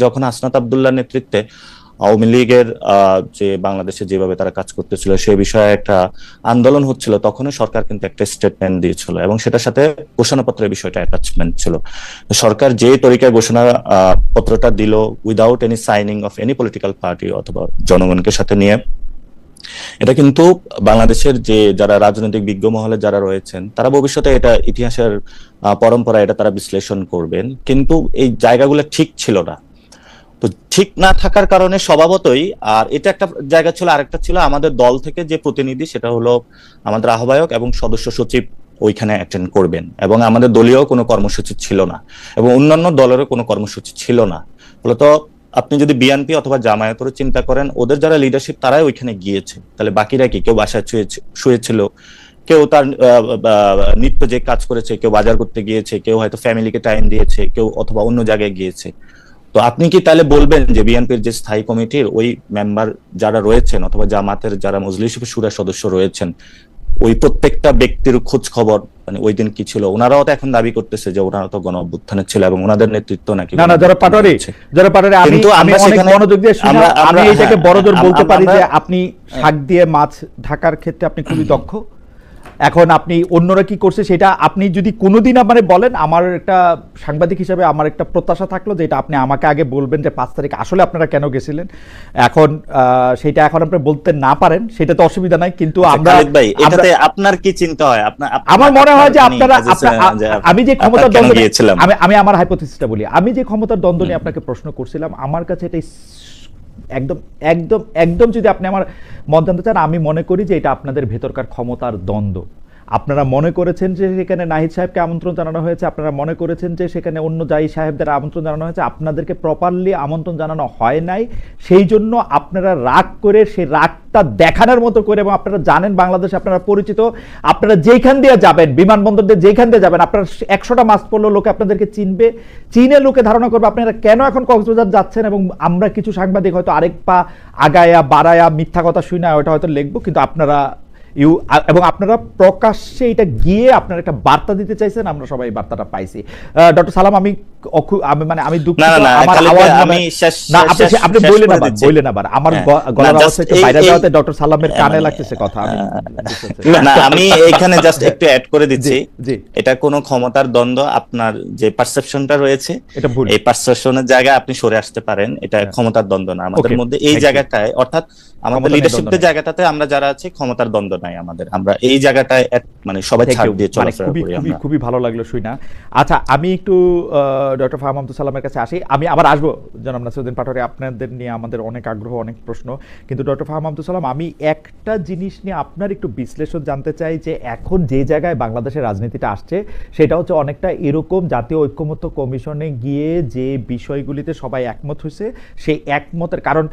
যখন হাসনাত আব্দুল্লাহর নেতৃত্বে আওয়ামী লীগের যে বাংলাদেশে যেভাবে তারা কাজ করতেছিল সে বিষয়ে একটা আন্দোলন হচ্ছিল, তখনই সরকার কিন্তু একটা স্টেটমেন্ট দিয়েছিল এবং সেটার সাথে ঘোষণাপত্রের বিষয়টা অ্যাটাচমেন্ট ছিল। সরকার যে তরিকায় ঘোষণা পত্রটা দিল, without any signing off any political party অথবা জনগণকে সাথে নিয়ে, এটা কিন্তু বাংলাদেশের যে যারা রাজনৈতিক বিজ্ঞ মহলে যারা রয়েছেন তারা ভবিষ্যতে এটা ইতিহাসের পরম্পরা এটা তারা বিশ্লেষণ করবেন, কিন্তু এই জায়গাগুলো ঠিক ছিল না। তো ঠিক না থাকার কারণে স্বভাবতই, আর এটা একটা জায়গা ছিল, আরেকটা ছিল আমাদের দল থেকে যে প্রতিনিধি সেটা হলো আমাদের আহ্বায়ক এবং সদস্য সচিব ওইখানে অ্যাটেন্ড করবেন, এবং আমাদের দলীয় কোনো কর্মসূচি ছিল না এবং অন্যান্য দলেরও কোনো কর্মসূচি ছিল না। ফলত আপনি যদি বিএনপি অথবা জামায়াতের চিন্তা করেন, ওদের যারা লিডারশিপ তারাই ওইখানে গিয়েছে, তাহলে বাকিরা কি? কেউ বাসায় শুয়েছিল, কেউ তার নিত্য যে কাজ করেছে, কেউ বাজার করতে গিয়েছে, কেউ হয়তো ফ্যামিলিকে টাইম দিয়েছে, কেউ অথবা অন্য জায়গায় গিয়েছে। তো আপনি কি তাহলে বলবেন যে বিএনপির যে স্থায়ী কমিটির ওই মেম্বার যারা রয়েছেন অথবা জামাতের যারা মজলিস শুরার সদস্য রয়েছেন, ওই প্রত্যেকটা ব্যক্তির খোঁজ খবর মানে ওই দিন কি ছিল? ওনারাও তো এখন দাবি করতেছে যে ওনারা তো গণ অভ্যুত্থানে ছিল এবং ওনাদের নেতৃত্ব নাকি না না, যারা পাটোয়ারি আমি আমি অনেক মনোযোগ দিয়ে শুনি, আমি এইটাকে বড়জোর বলতে পারি যে আপনি শাক দিয়ে মাছ ঢাকার ক্ষেত্রে আপনি খুবই দক্ষ। এখন আপনি অন্যরা কি করছে সেটা আপনি যদি কোনোদিন মানে বলেন, আমার একটা সাংবাদিক হিসেবে আমার একটা প্রত্যাশা থাকলো যে এটা আপনি আমাকে আগে বলবেন যে 5 তারিখ আসলে আপনারা কেন গেছিলেন। এখন সেটা এখন আপনি বলতে না পারেন সেটা তো অসুবিধা নাই, কিন্তু আমরা ভাই এটাতে আপনার কি চিন্তা হয়? আমার মনে হয় যে আপনারা আমি যে ক্ষমতার দ্বন্দ্ব আমি আমার হাইপোথিসিসটা বলি, আমি যে ক্ষমতার দ্বন্দ্ব নিয়ে আপনাকে প্রশ্ন করছিলাম, আমার কাছে এটা একদম একদম একদম যদি আপনি আমার মত জানতে চান, আমি মনে করি যে এটা আপনাদের ভেতরকার ক্ষমতার দ্বন্দ্ব। আপনারা মনে করেছেন যে সেখানে নাহিদ সাহেবকে আমন্ত্রণ জানানো হয়েছে, আপনারা মনে করেছেন যে সেখানে অন্য জাহি সাহেবদের আমন্ত্রণ জানানো হয়েছে, আপনাদেরকে প্রপারলি আমন্ত্রণ জানানো হয় নাই। সেই জন্য আপনারা রাগ করে সেই রাগটা দেখানোর মতো করে, এবং আপনারা জানেন বাংলাদেশে আপনারা পরিচিত, আপনারা যেখান দিয়ে যাবেন, বিমানবন্দর দিয়ে যেখান দিয়ে যাবেন, আপনারা 100টা মাস পড়লেও লোকে আপনাদেরকে চিনবে, চিনে লোকে ধারণা করবে আপনারা কেন এখন কক্সবাজার যাচ্ছেন। এবং আমরা কিছু সাংবাদিক হয়তো আরেক পা আগায়া বাড়ায়া মিথ্যা কথা শুনে ওটা হয়তো লিখবো, কিন্তু আপনারা এবং আপনারা প্রকাশ্যে এটা গিয়ে আপনারা একটা বার্তা দিতে চাইছেন, আমরা সবাই বার্তাটা পাইছি। ডক্টর সালাম, আমি মানে আমি দুঃখিত, আমার আওয়াজ না আপনি বললেন আবার আমার গলার আওয়াজ একটু বাইরে যাওয়াতে ডক্টর সালামের কানে লাগতেছে কথা। না আমি এখানে জাস্ট একটু অ্যাড করে দিচ্ছি, এটা কোনো ক্ষমতার দ্বন্দ্ব, আপনার যে পারসেপশনটা রয়েছে এই পারসেপশনের জায়গায় আপনি সরে আসতে পারেন, এটা ক্ষমতার দ্বন্দ্ব না আমাদের মধ্যে এই জায়গাটায়, অর্থাৎ আমাদের লিডারশিপের জায়গাটাতে আমরা যারা আছি ক্ষমতার দ্বন্দ্ব নাই আমাদের, আমরা এই জায়গাটায় মানে সবাই ছাড় দিয়ে চলাফেরা করি আমরা। খুবই ভালো লাগলো শুই না। আচ্ছা, আমি একটু ডক্টর ফাহাম আব্দুল সালামের কাছে আসি, আমি আবার আসবো জনাব নাসিরউদ্দিন পাটোয়ারি, আপনাদের নিয়ে আমাদের অনেক আগ্রহ, অনেক প্রশ্ন, কিন্তু ডক্টর ফাহাম আব্দুল সালাম, আমি একটা জিনিস নিয়ে আপনার একটু বিশ্লেষণ জানতে চাই যে এখন যে জায়গায় বাংলাদেশের রাজনীতিটা আসছে সেটা হচ্ছে অনেকটা এরকম, জাতীয় ঐক্যমত্য কমিশনে গিয়ে যে বিষয়গুলিতে সবাই একমত হয়েছে সেই একমতের কারণ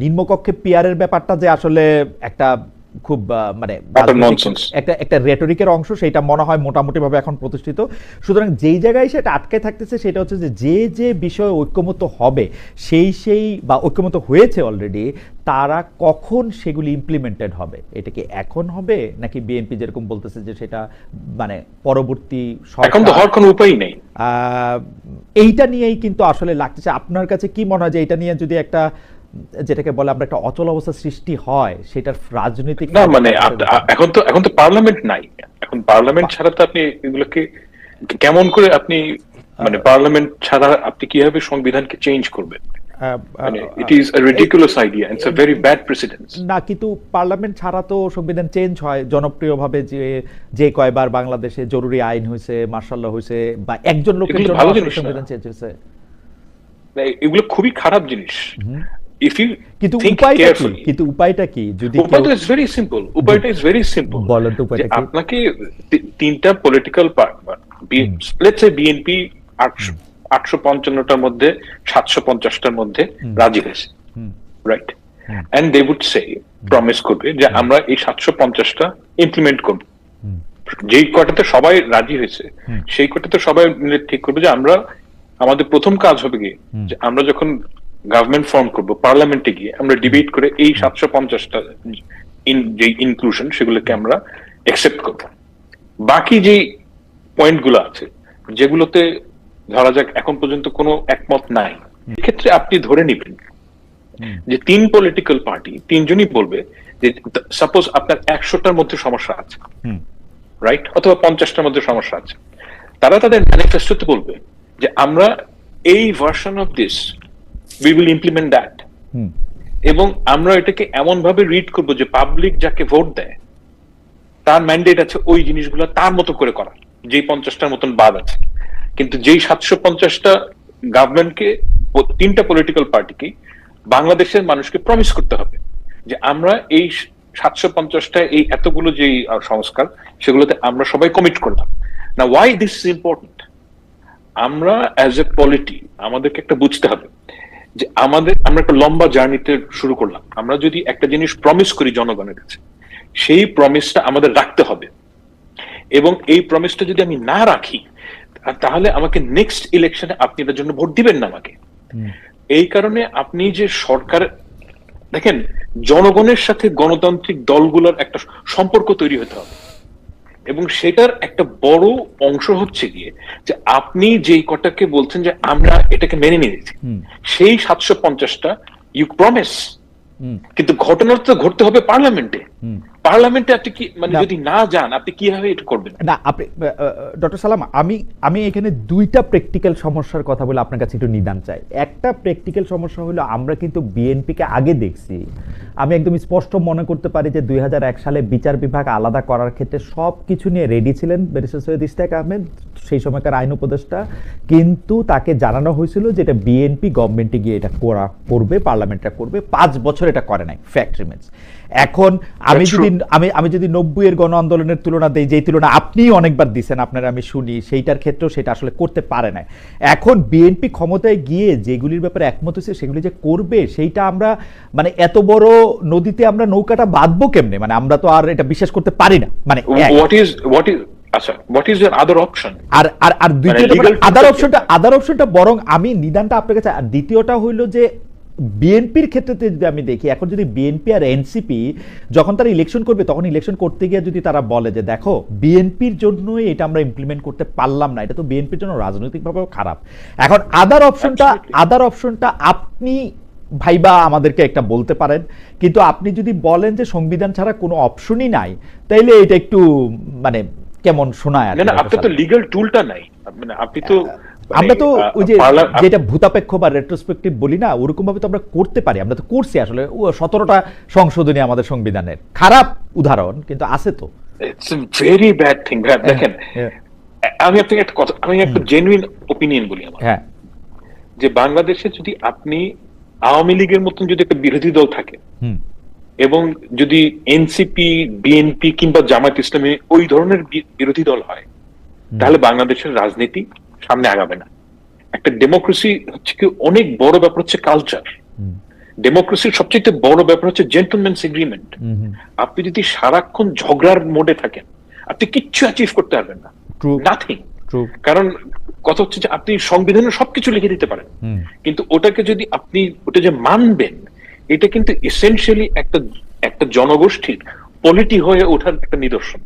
নিম্নকক্ষে পিয়ারের ব্যাপারটা যে আসলে একটা খুব মানে একটা রেটরিকের অংশ, সেটা মনে হয় মোটামুটি ভাবে এখন প্রতিষ্ঠিত। সুতরাং যেই জায়গায় সেটা আটকে থাকতেছে সেটা হচ্ছে যে যে বিষয়ে ঐক্যমত্য হবে সেই বা ঐক্যমত্য হয়েছে অলরেডি, তারা কখন সেগুলি ইমপ্লিমেন্টেড হবে? এটা কি এখন হবে নাকি বিএনপি যেরকম বলতেছে যে সেটা মানে পরবর্তী এখন তো হওয়ার কোনো উপায় নেই, এইটা নিয়েই কিন্তু আসলে লাগতেছে। আপনার কাছে কি মনে হয় যে এটা নিয়ে যদি একটা যেটাকে বলে আমরা একটা অচল অবস্থা সৃষ্টি হয়, সেটার রাজনৈতিক না মানে এখন তো পার্লামেন্ট নাই, এখন পার্লামেন্ট ছাড়া তো আপনি এগুলোকে কেমন করে আপনি মানে পার্লামেন্ট ছাড়া আপনি কিভাবে সংবিধানকে চেঞ্জ করবেন? It is a ridiculous idea and it's a very bad precedence. না, কিন্তু পার্লামেন্ট ছাড়া তো সংবিধান চেঞ্জ হয় জনপ্রিয়ভাবে, যে কয়বার বাংলাদেশে জরুরি আইন হয়েছে, মার্শাল ল হয়েছে, বা একজন লোকের জন্য সংবিধান চেঞ্জ হয়েছে, এগুলো খুবই খারাপ জিনিস। কিন্তু উপায়টা কি? যদি উপায়টা ইজ ভেরি সিম্পল, উপায়টা ইজ ভেরি সিম্পল। বলেন তো উপায়টা কি? আপনাকে তিনটা political party, let's say BNP 855টার মধ্যে 750টার মধ্যে রাজি হয়েছে, right? And they would say, promise করবে যে আমরা এই 750টা ইমপ্লিমেন্ট করব। যেই কটাতে সবাই রাজি হয়েছে সেই কটাতে সবাই মিলে ঠিক করবে যে আমরা, আমাদের প্রথম কাজ হবে গিয়ে যে আমরা যখন গভর্নমেন্ট ফর্ম করবো পার্লামেন্টে গিয়ে আমরা ডিবেট করে এই 750টা যে ইনক্লুশন সেগুলোকে আমরা অ্যাকসেপ্ট করবো। বাকি যে পয়েন্ট গুলো আছে যেগুলোতে ধরা যাক এখন পর্যন্ত কোনো একমত নাই, এক্ষেত্রে আপনি ধরে নিবেন যে 3 পলিটিক্যাল পার্টি 3 জনই বলবে যে সাপোজ আপনার 100টার মধ্যে সমস্যা আছে, রাইট, অথবা 50টার মধ্যে সমস্যা আছে, তারা তাদের ম্যানিফেস্টোতে বলবে যে আমরা এই version of this we will implement that, এবং আমরা এটাকে এমন ভাবে রিড করবো যে পাবলিক যাকে ভোট দেয় তার ম্যান্ডেট আছে ওই জিনিসগুলো তার মতো করে করা, যেই 50টার মতন বাদ আছে। কিন্তু যেই 750টা গভর্নমেন্টকে, 3টা পলিটিক্যাল পার্টিকে বাংলাদেশের মানুষকে প্রমিস করতে হবে যে আমরা এই 750টা এই এতগুলো যে সংস্কার সেগুলোতে আমরা সবাই কমিট করলাম না। Why this is important? আমরা অ্যাজ এ পলিটি আমাদেরকে একটা বুঝতে হবে যে আমরা একটা লম্বা জার্নিতে শুরু করলাম। আমরা যদি একটা জিনিস প্রমিস করি জনগণের কাছে, সেই প্রমিসটা আমাদের রাখতে হবে, এবং এই প্রমিসটা যদি আমি না রাখি তাহলে আমাকে নেক্সট ইলেকশনে আপনি এটার জন্য ভোট দিবেন না আমাকে। এই কারণে আপনি যে সরকার দেখেন, জনগণের সাথে গণতান্ত্রিক দলগুলোর একটা সম্পর্ক তৈরি হতে হবে, এবং সেটার একটা বড় অংশ হচ্ছে গিয়ে যে আপনি যেই কটাকে বলছেন যে আমরা এটাকে মেনে নিয়েছি, সেই 750টা ইউ প্রমিস, কিন্তু ঘটনা তো ঘটতে হবে পার্লামেন্টে। পার্লামেন্টে আপনি কি মানে যদি না যান আপনি কিভাবে এটা করবেন? না, আপনি ডক্টর সালাম, আমি এখানে দুইটা প্র্যাকটিক্যাল সমস্যার কথা বলে আপনার কাছে একটু নিদান চাই। একটা প্র্যাকটিক্যাল সমস্যা হলো আমরা কিন্তু বিএনপিকে আগে দেখছি, আমি একদম স্পষ্ট মনে করতে পারি যে 2001 সালে বিচার বিভাগ আলাদা করার ক্ষেত্রে সব কিছু নিয়ে রেডি ছিলেন ব্যারিস্টার সৈয়দ ইশতিয়াক আহমেদ, সেই সময়কার আইন উপদেষ্টা, কিন্তু তাকে জানানো হয়েছিল যে এটা বিএনপি গভর্নমেন্টে গিয়ে এটা করবে, পার্লামেন্টটা করবে, 5 বছর এটা করে নাই, ফ্যাক্ট রিমেন্স। এখন আমি যদি 90-এর গণ আন্দোলনের তুলনা দেই, যেই তুলনা আপনি অনেকবার দিচ্ছেন, আপনারা আমি শুনি, সেইটার ক্ষেত্রেও সেটা আসলে করতে পারে না। এখন বিএনপি ক্ষমতায় গিয়ে যেগুলির ব্যাপারে একমত হয়েছে সেগুলি যে করবে, সেইটা আমরা মানে এত বড় নদীতে আমরা নৌকাটা বাঁধবো কেমনে? মানে আমরা তো আর এটা বিশ্বাস করতে পারি না। মানে আচ্ছা, what is your other option? আর দ্বিতীয়টা আদার অপশনটা বরং আমি নিদানটা আপনার কাছে। আর দ্বিতীয়টা হইল যে বিএনপির ক্ষেত্রে যদি আমি দেখি, এখন যদি বিএনপি আর এনসিপি যখন তারা ইলেকশন করবে, তখন ইলেকশন করতে গিয়ে যদি তারা বলে যে দেখো বিএনপির জন্যই এটা আমরা ইমপ্লিমেন্ট করতে পারলাম না, এটা তো বিএনপির জন্য রাজনৈতিকভাবেও খারাপ। এখন আদার অপশনটা আপনি ভাইবা আমাদেরকে একটা বলতে পারেন, কিন্তু আপনি যদি বলেন যে সংবিধান ছাড়া কোনো অপশনই নাই, তাইলে এটা একটু মানে কেমন শোনায়। না, আপনার তো লিগ্যাল টুলটা নাই, মানে আপনি তো আমরা তো ওই যে যেটা ভূতাপেক্ষ বা রেট্রোস্পেক্টিভ বলি না, ওরকম ভাবে তো আমরা করতে পারি। আমরা তো করছি আসলে 17টা সংশোধনী আমাদের সংবিধানের, খারাপ উদাহরণ কিন্তু আছে তো। It's a very bad thing. দেখেন, আমি আপনাকে একটা কথা, আমি একটা জেনুইন ওপিনিয়ন বলি আমার, যে বাংলাদেশে যদি আপনি আওয়ামী লীগের মতন যদি একটা বিরোধী দল থাকে, এবং যদি এনসিপি, বিএনপি কিংবা জামায়াত ইসলামী ওই ধরনের বিরোধী দল হয়, তাহলে বাংলাদেশের রাজনীতি সামনে আগাবে না। একটা ডেমোক্রেসি হচ্ছে কি অনেক বড় ব্যাপার হচ্ছে কালচার। ডেমোক্রেসির সবচেয়ে বড় ব্যাপার হচ্ছে জেন্টলম্যানস এগ্রিমেন্ট। আপনি যদি সারাক্ষণ ঝগড়ার মোডে থাকেন, আপনি কিচ্ছু অ্যাচিভ করতে পারবেন না, নাথিং। কারণ কথা হচ্ছে যে আপনি সংবিধানে সবকিছু লিখে দিতে পারেন, কিন্তু ওটাকে যদি আপনি ওটা যে মানবেন, এটা কিন্তু এসেনশিয়ালি একটা জনগোষ্ঠীর পলিটি হয়ে ওঠার একটা নিদর্শন।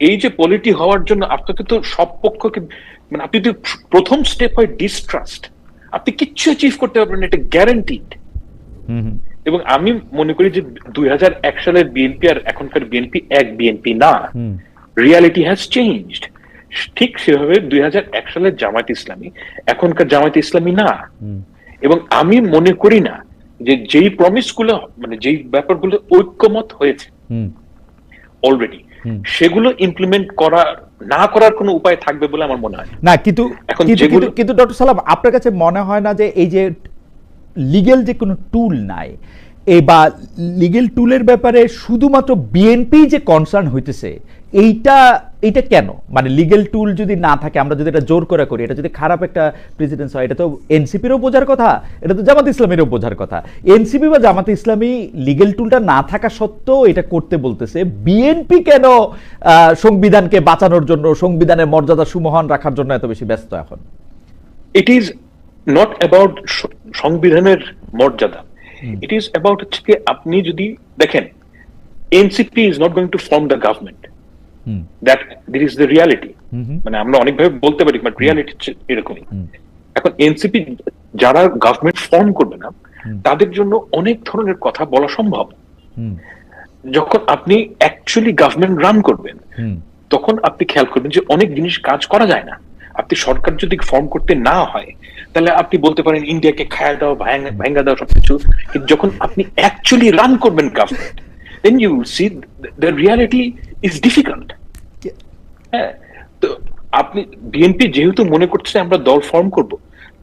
এই যে পলিটি হওয়ার জন্য আপনাকে তো সব পক্ষকে, মানে আপনি তো প্রথম স্টেপ হয় ডিস্ট্রাস্ট, আপনি কিচ্ছু অ্যাচিভ করতে পারবেন, এটা গ্যারান্টিড। এবং আমি মনে করি যে 2001 সালের বিএনপি আর এখনকার বিএনপি এক বিএনপি না, রিয়ালিটি হ্যাজ চেঞ্জড। ঠিক সেভাবে 2001 সালের জামায়াত ইসলামী এখনকার জামায়াত ইসলামী না। এবং আমি মনে করি না যে যেই প্রমিস গুলো, মানে যেই ব্যাপারগুলো ঐক্যমত হয়েছে অলরেডি, সেগুলো ইমপ্লিমেন্ট না করার কোনো উপায় থাকবে বলে আমার মনে হয় না। কিন্তু ডক্টর সালাম, আপনার কাছে মনে হয় না যে এই যে লিগ্যাল যে কোনো টুল নাই, এই বা লিগ্যাল টুলের ব্যাপারে শুধুমাত্র বিএনপি যে কনসার্ন হইতেছে, এইটা কেন? মানে লিগ্যাল টুল যদি না থাকে, আমরা যদি এটা জোর করে করি, এটা যদি খারাপ একটা প্রেসিডেন্স হয়, এটা তো এনসিপিরও বোঝার কথা, এটা তো জামাত ইসলামীরও বোঝার কথা। এনসিপি বা জামাত ইসলামী লিগ্যাল টুলটা না থাকা সত্ত্বেও এটা করতে বলতেছে, বিএনপি কেন সংবিধানকে বাঁচানোর জন্য, সংবিধানের মর্যাদা সুমহান রাখার জন্য এত বেশি ব্যস্ত এখন? ইট ইজ নট অ্যাবাউট সংবিধানের মর্যাদা, ইট ইজ অ্যাবাউট হচ্ছে কি আপনি যদি দেখেন, NCP is not going to form the government, that this is the reality. মানে আমরা অনেকভাবে বলতে পারি, বাট রিয়ালিটি হচ্ছে এরকমই। এখন এনসিপি যারা গভর্নমেন্ট ফর্ম করবে না তাদের জন্য অনেক ধরনের কথা বলা সম্ভব। যখন আপনি অ্যাকচুয়ালি গভর্নমেন্ট রান করবেন তখন আপনি খেয়াল করবেন যে অনেক জিনিস কাজ করা যায় না। আপনি সরকার যদি ফর্ম করতে না হয় তাহলে আপনি বলতে পারেন ইন্ডিয়াকে খায়া দাও, ভাঙ্গা দাও সবকিছু, কিন্তু যখন আপনি অ্যাকচুয়ালি রান করবেন government, then you will see the reality is difficult. হ্যাঁ, তো আপনি বিএনপি যেহেতু মনে করছে আমরা দল ফর্ম করব,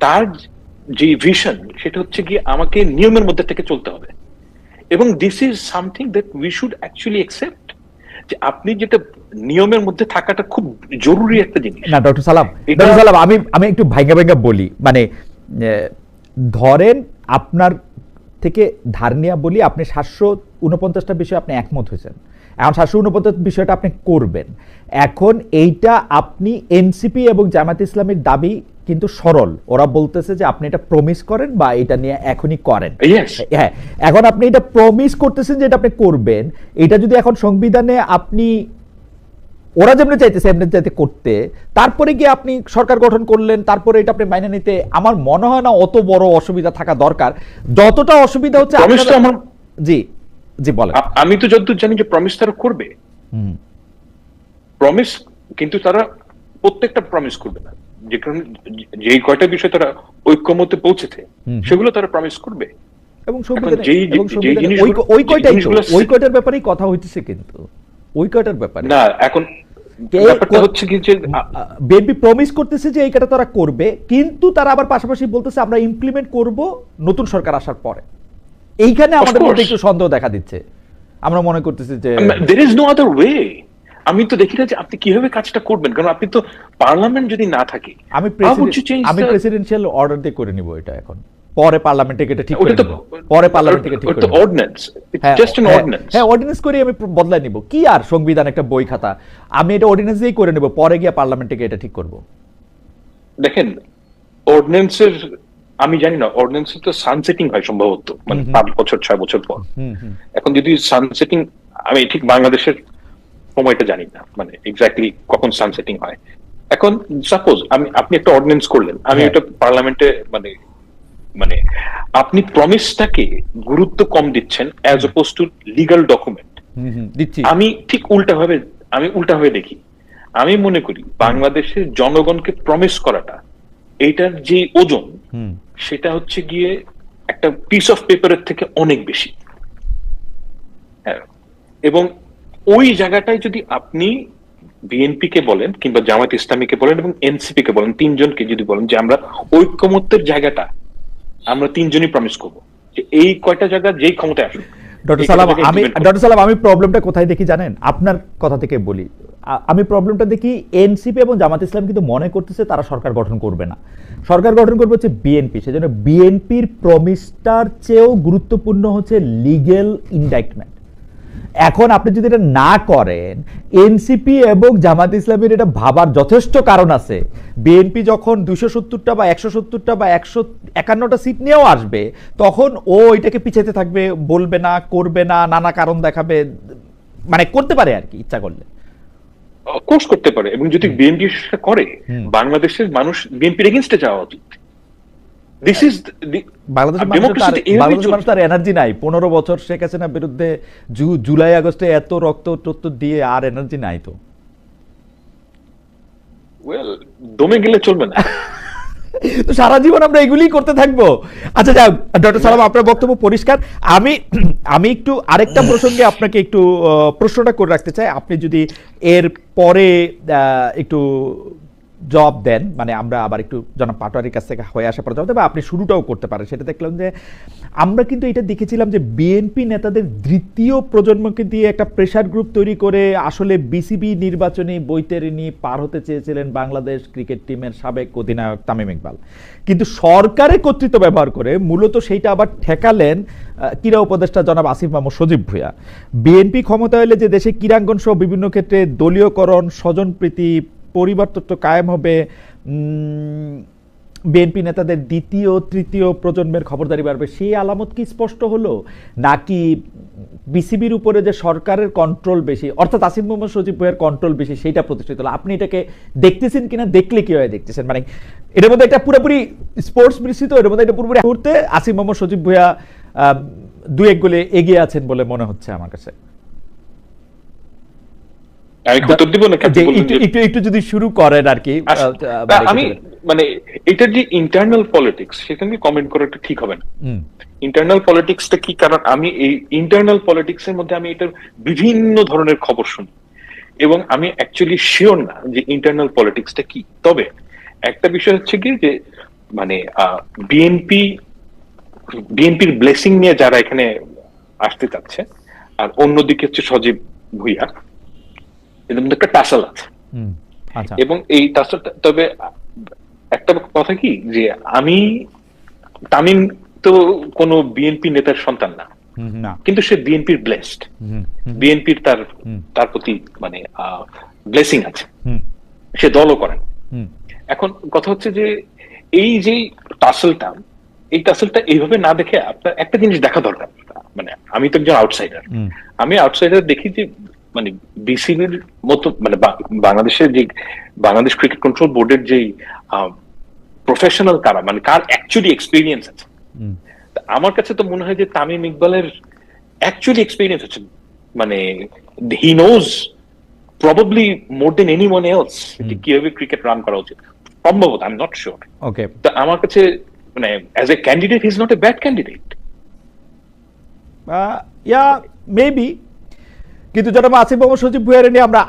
তার যে ভিশন সেটা হচ্ছে কি আমাকে নিয়মের মধ্যে থেকে চলতে হবে, এবং this is something that we should actually accept, যে আপনি যেটা নিয়মের মধ্যে থাকাটা খুব জরুরি একটা জিনিস। না ডক্টর সালাম, আমি একটু ভাঙ্গা বলি, মানে ধরেন আপনার থেকে ধার নিয়ে বলি, আপনি 749টা বিষয়ে আপনি একমত হয়েছেন, এখন 749 বিষয়টা আপনি করবেন। এখন এইটা আপনি এনসিপি এবং জামায়াত ইসলামের দাবি কিন্তু সরল, ওরা বলতেছে যে আপনি এটা প্রমিস করেন বা এটা নিয়ে এখনই করেন। হ্যাঁ, এখন আপনি এটা প্রমিস করতেছেন যে এটা আপনি করবেন, এটা যদি এখন সংবিধানে আপনি ওরা যেমনি চাইতেছে এমনি চাইতে করতে, তারপরে গিয়ে আপনি সরকার গঠন করলেন, তারপরে এটা আপনি মাইনে নিতে আমার মনে হয় না অত বড় অসুবিধা থাকা দরকার। যতটা অসুবিধা হচ্ছে জি জি বলেন। আমি তো যতদূর জানি যে প্রমিস তারা করবে, প্রমিস, কিন্তু তারা প্রত্যেকটা প্রমিস করবে না। যে কয়টা বিষয় তারা ঐক্যমতে পৌঁছেছে সেগুলো তারা প্রমিস করবে, এবং ওই কয়টার ব্যাপারেই কথা হইতেছে, কিন্তু ওই কয়টার ব্যাপারে না। এখন ব্যাপারটা হচ্ছে কি যে বিএনপি প্রমিস করতেছে যে এই কয়টা তারা করবে, কিন্তু তারা আবার পাশাপাশি বলতেছে আমরা ইমপ্লিমেন্ট করব নতুন সরকার আসার পরে। এইখানে আমাদের মধ্যে একটু সন্দেহ দেখা দিচ্ছে, আমরা মনে করতেছি যে there is no other way। আমি তো দেখি না যে আপনি কিভাবে কাজটা করবেন, কারণ আপনি তো পার্লামেন্ট যদি না থাকে, আমি প্রেসিডেন্সিয়াল অর্ডার দিয়ে করে নিব এটা, এখন পরে পার্লামেন্টে এটা ঠিক করে নিব, পরে পার্লামেন্টে ঠিক করে নিব, অর্ডিন্যান্স, জাস্ট অ্যান অর্ডিন্যান্স। হ্যাঁ, অর্ডিন্যান্স করে আমি বদলাই নিব, কি আর সংবিধান একটা বই খাতা, আমি এটা অর্ডিন্যান্স দিয়েই করে নেব, পরে গিয়ে পার্লামেন্টে এটা ঠিক করব। দেখেন অর্ডিন্যান্সের আমি জানি না, অর্ডিন্যান্সের তো সানসেটিং হয় সম্ভবত, মানে 5 বছর 6 বছর পর। এখন যদি সানসেটিং, আমি ঠিক বাংলাদেশের সময়টা জানি না, মানে এক্স্যাক্টলি কখন সানসেটিং হয়। এখন সাপোজ আপনি একটা অর্ডিন্যান্স করলেন, আমি এটা পার্লামেন্টে মানে আপনি প্রমিসটাকে গুরুত্ব কম দিচ্ছেন as oppose to legal document. আমি ঠিক উল্টাভাবে দেখি। আমি মনে করি বাংলাদেশের জনগণকে প্রমিস করাটা, এইটার যে ওজন সেটা হচ্ছে গিয়ে একটা পিস অফ পেপারের থেকে অনেক বেশি। হ্যাঁ, এবং ওই জায়গাটায় যদি আপনি বিএনপি কে বলেন কিংবা জামায়াত ইসলামীকে বলেন এবং এনসিপি কে বলেন, তিনজনকে যদি বলেন যে আমরা ঐক্যমত্যের জায়গাটা আমরা তিনজনই প্রমিস করবো যে এই কয়টা জায়গা যেই ক্ষমতায় আসুক। ডক্টর সালাম, আমি প্রবলেমটা কোথায় দেখি জানেন, আপনার কথা থেকে বলি, আমি প্রবলেমটা দেখি এনসিপি এবং জামাত ইসলাম কিন্তু মনে করতেছে তারা সরকার গঠন করবে না, সরকার গঠন করবে হচ্ছে বিএনপি। সেজন্য বিএনপির প্রমিসটার চেয়েও গুরুত্বপূর্ণ হচ্ছে লিগ্যাল ইনডাইটমেন্ট। এখন আপনি যদি এটা না করেন, এনসিপি এবং জামাত ইসলামের এটা ভাবার যথেষ্ট কারণ আছে। বিএনপি যখন 270টা বা 170টা বা 151টা সিট নিয়েও আসবে, তখন ও এটাকে পিছাইতে থাকবে, বলবে না, করবে না, নানা কারণ দেখাবে, মানে করতে পারে আর কি ইচ্ছা করলে। কোর্স করতে পারে, এবং যদি বিএনপি করে বাংলাদেশের মানুষ বিএনপির এগেইনস্টে যাওয়া উচিত। দিস ইজ বাংলাদেশের মানুষ তার এনার্জি নাই। 15 বছর শেখ হাসিনার বিরুদ্ধে জুলাই আগস্টে এত রক্ত দিয়ে আর এনার্জি নাই তো। ওয়েল, দমে গেলে চলবে না, তো সারা জীবন আমরা এগুলি করতে থাকবো। আচ্ছা যাক, ডক্টর সালাম আপনার বক্তব্য পরিষ্কার। আমি একটু আরেকটা প্রসঙ্গে আপনাকে একটু প্রশ্নটা করে রাখতে চাই, আপনি যদি এর পরে একটু জবাব দেন, মানে আমরা আবার একটু জনাব পাটোয়ারির কাছ থেকে হয়ে আসার পর জবাব দেবো, আপনি শুরুটাও করতে পারেন। সেটা দেখলাম যে আমরা কিন্তু এটা দেখেছিলাম যে বিএনপি নেতাদের দ্বিতীয় প্রজন্মকে দিয়ে একটা প্রেসার গ্রুপ তৈরি করে আসলে বিসিবি নির্বাচনী বৈতরণী পার হতে চেয়েছিলেন বাংলাদেশ ক্রিকেট টিমের সাবেক অধিনায়ক তামিম ইকবাল, কিন্তু সরকারের কর্তৃত্ব ব্যবহার করে মূলত সেইটা আবার ঠেকালেন ক্রীড়া উপদেষ্টা জনাব আসিফ মাহমুদ সজীব ভূঁইয়া। বিএনপি ক্ষমতা হলে যে দেশে ক্রীড়াঙ্গন সহ বিভিন্ন ক্ষেত্রে দলীয়করণ, স্বজনপ্রীতি, পরিবারতত্ত্ব কায়েম হবে, বিএনপি নেতাদের দ্বিতীয় তৃতীয় প্রজন্মের খবরদারি বাড়বে, সেই আলামত কি স্পষ্ট হলো, নাকি বিসিবির উপরে যে সরকারের কন্ট্রোল বেশি, অর্থাৎ আসিফ মোহাম্মদ সজীব ভুঁইয়ার কন্ট্রোল বেশি, সেইটা প্রতিষ্ঠিত হলো? আপনি এটাকে দেখতেছেন কিনা, দেখলে কিভাবে দেখতেছেন? মানে এটার মধ্যে একটা পুরোপুরি স্পোর্টস মিশ্রিত, এর মধ্যে একটা পুরোপুরি মুহূর্তে আসিফ মোহাম্মদ সজীব ভুঁইয়া 2-1 গোলে এগিয়ে আছেন বলে মনে হচ্ছে আমার কাছে। একটু যদি শুরু করেন আর কি। আমি মানে এটার যে ইন্টারনাল পলিটিক্স, সেখানে কমেন্ট করাটা ঠিক হবে না। ইন্টারনাল পলিটিক্সটা কি, কারণ আমি এই ইন্টারনাল পলিটিক্স এর মধ্যে আমি এটার বিভিন্ন ধরনের খবর শুনি এবং আমি অ্যাকচুয়ালি শিওর না যে ইন্টারনাল পলিটিক্সটা কি। তবে একটা বিষয় হচ্ছে কি, যে মানে বিএনপির ব্লেসিং নিয়ে যারা এখানে আসতে চাচ্ছে, আর অন্যদিকে হচ্ছে সজীব ভুঁইয়া, এদের মধ্যে একটা টাসেল আছে। এবং এই টাসেলটা, তবে একটা কথা কি, যে তামিম তো কোনো বিএনপি নেতার সন্তান না, কিন্তু সে বিএনপির ব্লেসড, বিএনপির তার প্রতি মানে ব্লেসিং আছে, সে দলও করেন। এখন কথা হচ্ছে যে এই যে টাসেলটা, এই টাসেলটা এইভাবে না দেখে আপনার একটা জিনিস দেখা দরকার। মানে আমি তো একজন আউটসাইডার, আমি আউটসাইডার দেখি যে মানে বিসিবির মতো, মানে বাংলাদেশের যে বাংলাদেশ ক্রিকেট কন্ট্রোল বোর্ডের যে প্রফেশনাল কারা, মানে কার অ্যাকচুয়ালি এক্সপিরিয়েন্স আছে, আমার কাছে তো মনে হয় যে তামিম ইকবালের অ্যাকচুয়ালি এক্সপিরিয়েন্স আছে, মানে he knows probably more than anyone else যে কিভাবে ক্রিকেট রান করা উচিত, সম্ভবত, I am not sure. Okay, তো আমার কাছে মানে as a candidate he is not a bad candidate. Yeah maybe, কিন্তু জনাব আসিফ মোহাম্মদ সজীব ভুঁইয়ার নিয়ে আমরা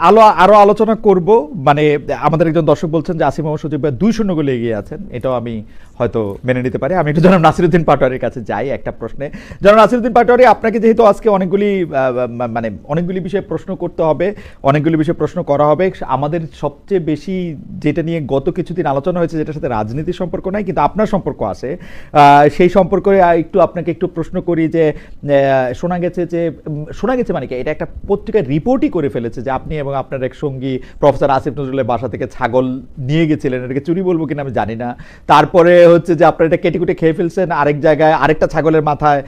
আরো আলোচনা করব। মানে আমাদের একজন দর্শক বলছেন যে আসিফ মোহাম্মদ সজীব ভুঁইয়া 2-0 গোলে এগিয়ে আছেন, এটাও আমি হয়তো মেনে নিতে পারি। আমি একটু জনাব নাসিরউদ্দিন পাটোয়ারির কাছে যাই একটা প্রশ্নে। জনাব নাসিরউদ্দিন পাটোয়ারি, আপনাকে যেহেতু আজকে অনেকগুলি বিষয়ে প্রশ্ন করতে হবে, অনেকগুলি বিষয়ে প্রশ্ন করা হবে, আমাদের সবচেয়ে বেশি যেটা নিয়ে গত কিছুদিন আলোচনা হয়েছে, যেটার সাথে রাজনীতির সম্পর্ক নাই কিন্তু আপনার সম্পর্ক আছে, সেই সম্পর্কে আপনাকে একটু প্রশ্ন করি যে শোনা গেছে মানে কি, এটা একটা পত্রিকায় রিপোর্টই করে ফেলেছে যে আপনি এবং আপনার এক সঙ্গী প্রফেসর আসিফ নজরুলের বাসা থেকে ছাগল নিয়ে গেছিলেন, এটাকে চুরি বলবো কিনা আমি জানি না। তারপরে হচ্ছে যে আপনারা এটা কেটে কুটে খেয়ে ফেলছেন, আরেক জায়গায় আরেকটা ছাগলের মাথায়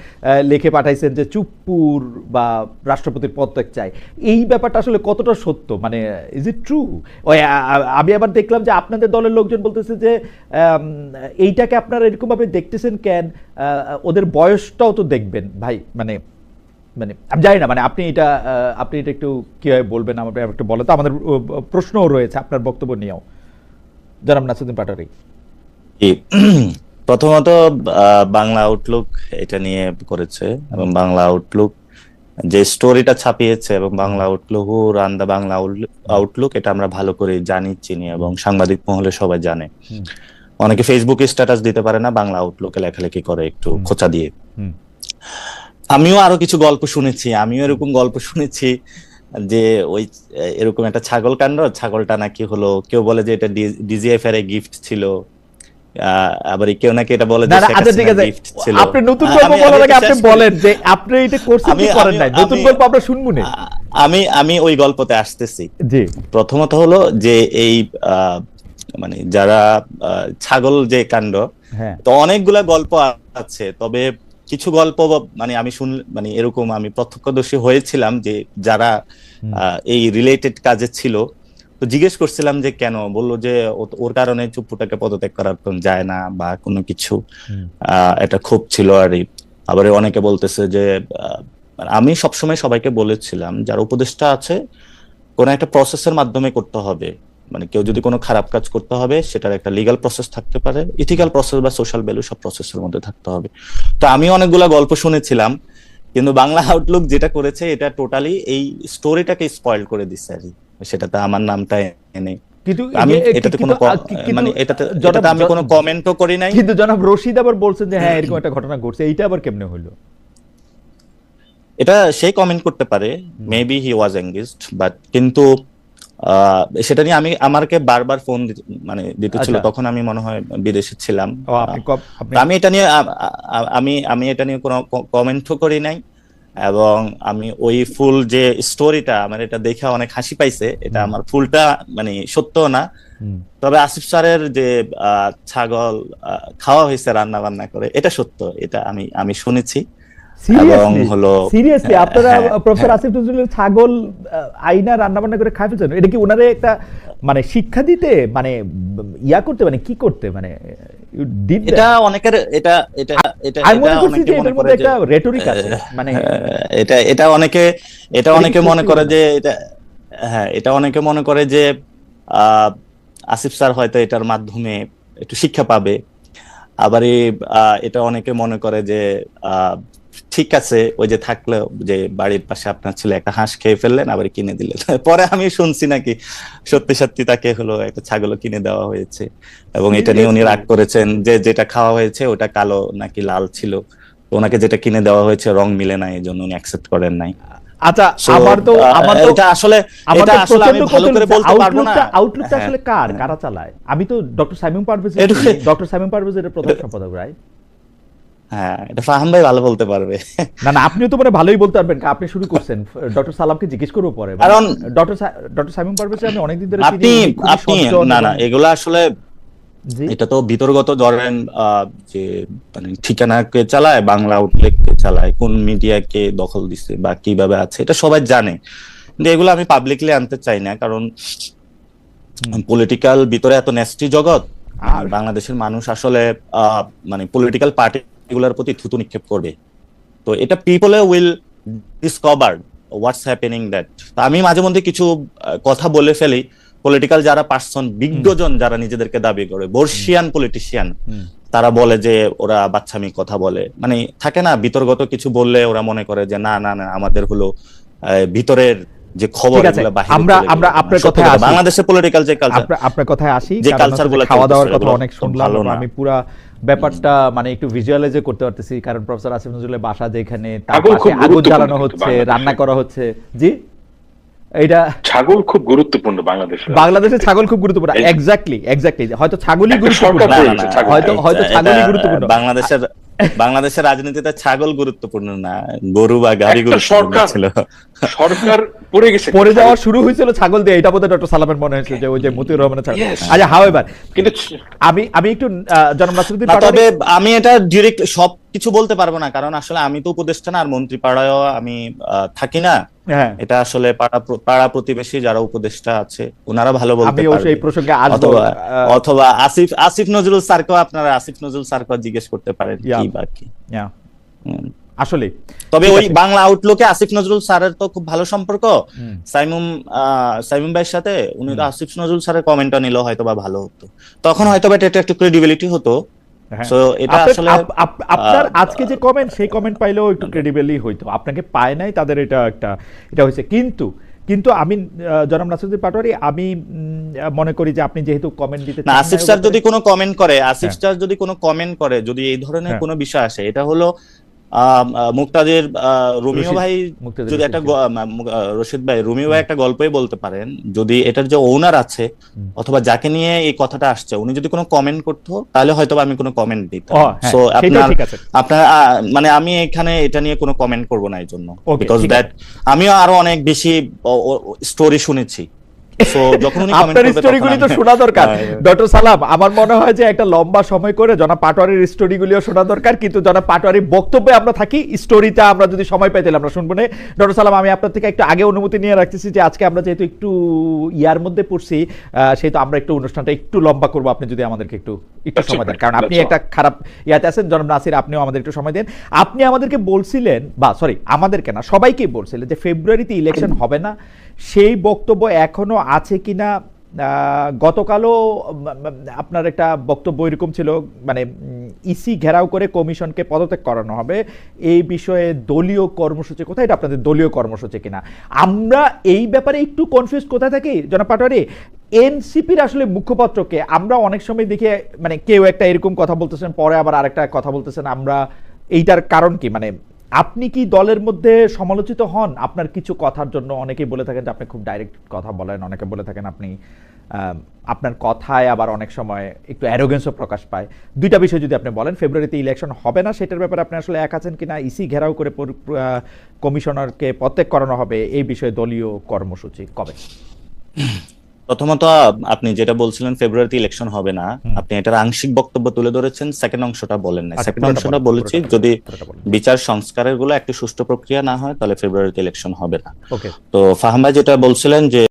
লিখে পাঠাইছেন যে চুপ্পুর বা রাষ্ট্রপতির পদত্যাগ চাই। এই ব্যাপারটা আসলে কতটা সত্য, মানে ইজ ইট ট্রু? আমি আবার দেখলাম যে আপনাদের দলের লোকজন বলতেছে যে এইটাকে আপনারা এরকমভাবে দেখতেছেন কেন, ওদের বয়সটাও তো দেখবেন ভাই। মানে আমি জানি না, মানে আপনি এটা একটু কিভাবে বলবেন আমাকে একটু বলেন তো। আমাদের প্রশ্নও রয়েছে আপনার বক্তব্য নিয়েও, জনাব নাসিরউদ্দিন পাটোয়ারি। প্রথমত বাংলা আউটলুক এটা নিয়ে করেছে, এবং বাংলা আউটলুক যে স্টোরিটা ছাপিয়েছে, এবং বাংলা আউটলুক রান দা বাংলা আউটলুক, এটা আমরা ভালো করে জানি, চিনি, এবং সাংবাদিক মহলে সবাই জানে। অনেকে ফেসবুকে স্ট্যাটাস দিতে পারে না, বাংলা আউটলুকে লেখালেখি করে একটু খোঁচা দিয়ে। আমিও আরো কিছু গল্প শুনেছি, এরকম গল্প শুনেছি যে ওই এরকম একটা ছাগল কাণ্ড, ছাগলটা নাকি হলো, কেউ বলে যে এটা ডিজিএফ এর গিফট ছিল, আবার কেউ নাকি এটা বলে যে গিফট ছিল। আপনি নতুন গল্প বলার আগে আপনি বলেন যে আপনি এটা করছেন কি করেন নাই, নতুন গল্প আমরা শুনবো না। আমি ওই গল্পতে আসতেছি। জি, প্রথমত হলো যে এই মানে যারা ছাগল যে কাণ্ড, তো অনেকগুলা গল্প আছে, তবে কিছু গল্প মানে আমি মানে এরকম আমি প্রত্যক্ষদর্শী হয়েছিলাম যে যারা এই রিলেটেড কাজে ছিল, তো জিজ্ঞেস করছিলাম যে কেন, বললো যে ওর কারণে চুপ্পুটাকে পদত্যাগ করার যায় না বা কোনো কিছু, এটা খুব ছিল। আর আবার অনেকে বলতেছে যে আমি সবসময় সবাইকে বলেছিলাম যারা উপদেষ্টা আছে, কোন একটা প্রসেসের মাধ্যমে করতে হবে। মানে কেউ যদি কোনো খারাপ কাজ করতে হবে, সেটার একটা লিগ্যাল প্রসেস থাকতে পারে, ইথিক্যাল প্রসেস বা সোশ্যাল ভ্যালু, সব প্রসেসের মধ্যে থাকতে হবে। তো আমি অনেকগুলা গল্প শুনেছিলাম, কিন্তু বাংলা আউটলুক যেটা করেছে এটা টোটালি এই স্টোরিটাকে স্পয়েল করে দিচ্ছে আর কি। সেটাতে আমার নামটা এনে, কিন্তু আমি এটাতে কোনো মানে এটাতে আমি কোনো কমেন্টও করি নাই। কিন্তু জনাব রশিদ আবার বলছেন যে হ্যাঁ এরকম একটা ঘটনা ঘটছে, এইটা আবার কেমনে হলো? এটা সেই কমেন্ট করতে পারে, maybe he was engaged, but কিন্তু সেটা নিয়ে আমাকে বারবার ফোন মানে দিতেছিল, তখন আমি মনে হয় বিদেশে ছিলাম। আমি এটা নিয়ে কোনো কমেন্টও করি নাই, এবং আমি ওই ফুল যে স্টোরিটা, আমার এটা দেখে অনেক হাসি পাইছে, এটা আমার ফুলটা মানে সত্য না, তবে আসিফ স্যারের যে ছাগল খাওয়া হয়েছে রান্না বান্না করে, এটা সত্য, এটা আমি শুনেছি। এবং হলো সিরিয়াসলি আপনারা প্রফেসর আসিফ নজরুলের ছাগল আইনা রান্না বান্না করে খাই ফেলছেন? এটা কি ওনারে একটা মানে শিক্ষা দিতে, মানে ইয়া করতে, মানে কি করতে, মানে এটা অনেকের এটা এটা এটা আমি মনে করছি যে এটার মধ্যে একটা রেটরিক আছে, মানে এটা অনেকে মনে করে যে এটা, হ্যাঁ, এটা অনেকে মনে করে যে আসিফ স্যার হয়তো এটার মাধ্যমে একটু শিক্ষা পাবে। আবার এটা অনেকে মনে করে যে ঠিক আছে, ওই যে থাকলো যে বাড়ির পাশে আপনার ছেলে একটা হাঁস খেয়ে ফেললেন, আবার কিনে দিলেন। পরে আমি শুনছি নাকি সত্যি সত্যি তাকে হলো একটা ছাগলও কিনে দেওয়া হয়েছে, এবং এটা নিয়ে উনি রাগ করেছেন যে যেটা খাওয়া হয়েছে ওটা কালো নাকি লাল ছিল, তো ওনাকে যেটা কিনে দেওয়া হয়েছে রং মিলে নাই, এই জন্য উনি অ্যাকসেপ্ট করেন নাই। আচ্ছা, আমার তো এটা আসলে আমি ভালো করে বলতে পারবো না। আউটলুকটা আসলে কারা চালায়? আমি তো ডক্টর সাইমুম পারভেজ এর প্রধান সম্পাদক, রাইট? হ্যাঁ, এটা ফাহাম ভাই ভালো বলতে পারবে। না না, আপনিও তো মানে ভালোই বলতে পারবেন, আপনি শুরু করছেন। ডক্টর সালামকে জিজ্ঞেস করবো পরে, কারণ ডক্টর সাইমুম পারভেজ আমি অনেকদিন ধরে আপনি না এগুলো আসলে এটা তো বিতর্গত, ধরেন যে মানে ঠিকানাকে চালায়, বাংলা আউটলেটকে চালায়, কোন মিডিয়াকে দখল দিচ্ছে বা কিভাবে আছে, এটা সবাই জানে। কিন্তু এগুলো আমি পাবলিকলি আনতে চাই না, কারণ পলিটিক্যাল ভিতরে এত নেস্টি জগৎ, আর বাংলাদেশের মানুষ আসলে মানে পলিটিক্যাল পার্টি এগুলোর প্রতি থুতু নিক্ষেপ করবে। তো এটা people will discover what's happening that. আমি মাঝে মধ্যে কিছু কথা বলে ফেলি, পলিটিক্যাল যারা পার্সন, বিজ্ঞজন যারা নিজেদেরকে দাবি করে, বর্ষিয়ান পলিটিশিয়ান, তারা বলে যে ওরা বাচ্চামি কথা বলে, মানে থাকে না বিতর্গত কিছু বললে ওরা মনে করে যে না না না আমাদের হলো ভিতরের যে খবর, আমরা আপনার কথায় আসি, বাংলাদেশের পলিটিক্যাল যে কালচার, আপনার কথায় আসি, যে কালচারগুলো খাওয়া দাওয়ার কথা অনেক শুনলাম, আমি পুরো ব্যাপারটা মানে একটু ভিজুয়ালাইজ করতে পারতেছি, কারণ প্রফেসর আসিফ নজরুলের বাসা যেখানে, তার পাশে আগুন জ্বালানো হচ্ছে, রান্না করা হচ্ছে। জি, এটা ছাগল খুব গুরুত্বপূর্ণ বাংলাদেশে ছাগল খুব গুরুত্বপূর্ণ। এক্স্যাক্টলি হয়তো ছাগলই গুরুত্বপূর্ণ, হয়তো ছাগলই গুরুত্বপূর্ণ। বাংলাদেশের রাজনীতিতে ছাগল গুরুত্বপূর্ণ না, গরু বা গাড়ি গুরুত্বপূর্ণ ছিল। সরকার পড়ে যাওয়া শুরু হয়েছিল ছাগল দিয়ে, এটা বোধহয় ডক্টর সালামের মনে হয়েছিল যে ওই যে মতিউর রহমানের ছাগল। আচ্ছা, হাওয়েভার কিন্তু আমি একটু জনাব নাসিরউদ্দিন, তবে আমি এটা ডিরেক্ট সব কিছু বলতে পারবো না, কারণ আসলে আমি তো উপদেষ্টা না, আর মন্ত্রী পাড়ায়ও আমি থাকি না। এটা আসলে পাড়া প্রতিবেশী যারা উপদেষ্টা আছে ওনারা ভালো বলতে পারবে। এই প্রসঙ্গে অথবা আসিফ নজরুল স্যারকেও আপনারা আসিফ নজরুল স্যারকেও জিজ্ঞেস করতে পারেন কি বাকি আসলে। তবে ওই বাংলা আউটলুকে আসিফ নজরুল স্যারের তো খুব ভালো সম্পর্ক সাইমুম ভাইয়ের সাথে। উনি তো আসিফ নজরুল স্যারের কমেন্টটা নিলেও হয়তো বা ভালো হতো, তখন হয়তো বা এটা একটু ক্রেডিবিলিটি হতো। আপনার আজকে যে কমেন্ট, সেই কমেন্ট পাইলেও একটু ক্রেডিবলি হইতো, আপনাকে পায় নাই, তাদের এটা হয়েছে। কিন্তু আমি জনাব নাসিরউদ্দিন পাটোয়ারী, আমি মনে করি যে আপনি যেহেতু কমেন্ট দিতে চান, আসিফ স্যার যদি কোনো কমেন্ট করে, যদি এই ধরনের কোনো বিষয় আসে, এটা হলো মুক্তাদির রুমিও ভাই যদি একটা রশিদ ভাই রুমিও ভাই একটা গল্পই বলতে পারেন, যদি এটার যে ওনার আছে অথবা যাকে নিয়ে এই কথাটা আসছে উনি যদি কোনো কমেন্ট করতো, তাহলে হয়তো আমি কোনো কমেন্ট দিতাম। সো আপনার মানে আমি এখানে এটা নিয়ে কোনো কমেন্ট করব না, এই জন্য বিকজ দ্যাট আমিও আরো অনেক বেশি স্টোরি শুনেছি। আপনার স্টোরিগুলি তো শোনা দরকার ডক্টর সালাম। আমার মনে হয় যে একটা লম্বা সময় করে জনাব পাটোয়ারির স্টোরিগুলিও শোনা দরকার, কিন্তু জনাব পাটোয়ারির বক্তব্যে আমরা থাকি, স্টোরিটা আমরা যদি সময় পাই তাহলে আমরা শুনবো না। ডক্টর সালাম, আমি আপনার থেকে একটু আগে অনুমতি নিয়ে রাখতেছি যে আজকে আমরা যেহেতু একটু ইয়ার মধ্যে পড়ছি, সেহেতু আমরা একটু অনুষ্ঠানটা একটু লম্বা করবো, আপনি যদি আমাদেরকে একটু সময় দেন, কারণ আপনি একটা খারাপ ইয়াতে আছেন। জনাব নাসির, আপনিও আমাদের একটু সময় দেন। আপনি আমাদেরকে বলছিলেন, বা সরি আমাদেরকে না, সবাইকেই বলছিলেন যে ফেব্রুয়ারিতে ইলেকশন হবে না, সেই বক্তব্য এখনো আছে কিনা? গতকালও আপনার একটা বক্তব্য এরকম ছিল, মানে ইসি ঘেরাও করে কমিশনকে পদত্যাগ করানো হবে, এই বিষয়ে দলীয় কর্মসূচি কোথায়? এটা আপনাদের দলীয় কর্মসূচি কিনা? আমরা এই ব্যাপারে একটু কনফিউজ কোথায় থাকি জনাব পাটোয়ারী। এনসিপির আসলে মুখপাত্রকে আমরা অনেক সময় দেখি, মানে কেউ একটা এরকম কথা বলতেছেন, পরে আবার আরেকটা কথা বলতেছেন, আমরা এইটার কারণ কি? মানে আপনি কি দলের মধ্যে সমালোচিত হন আপনার কিছু কথার জন্য? অনেকেই বলে থাকেন যে আপনি খুব ডাইরেক্ট কথা বলেন, অনেকে বলে থাকেন আপনি আপনার কথায় আবার অনেক সময় একটু অ্যারোগেন্সও প্রকাশ পায়। দুইটা বিষয় যদি আপনি বলেন, ফেব্রুয়ারিতে ইলেকশন হবে না সেটার ব্যাপারে আপনি আসলে এক আছেন কিনা, ইসি ঘেরাও করে কমিশনারকে পদত্যাগ করানো হবে, এই বিষয়ে দলীয় কর্মসূচি কবে? প্রথমত আপনি যেটা বলছিলেন ফেব্রুয়ারিতে ইলেকশন হবে না, আপনি এটার আংশিক বক্তব্য তুলে ধরেছেন, সেকেন্ড অংশটা বলেন না। সেকেন্ড অংশটা বলেছি যদি বিচার সংস্কারের গুলো একটি সুষ্ঠু প্রক্রিয়া না হয় তাহলে ফেব্রুয়ারিতে ইলেকশন হবে না। তো ফাহাম ভাই যেটা বলছিলেন যে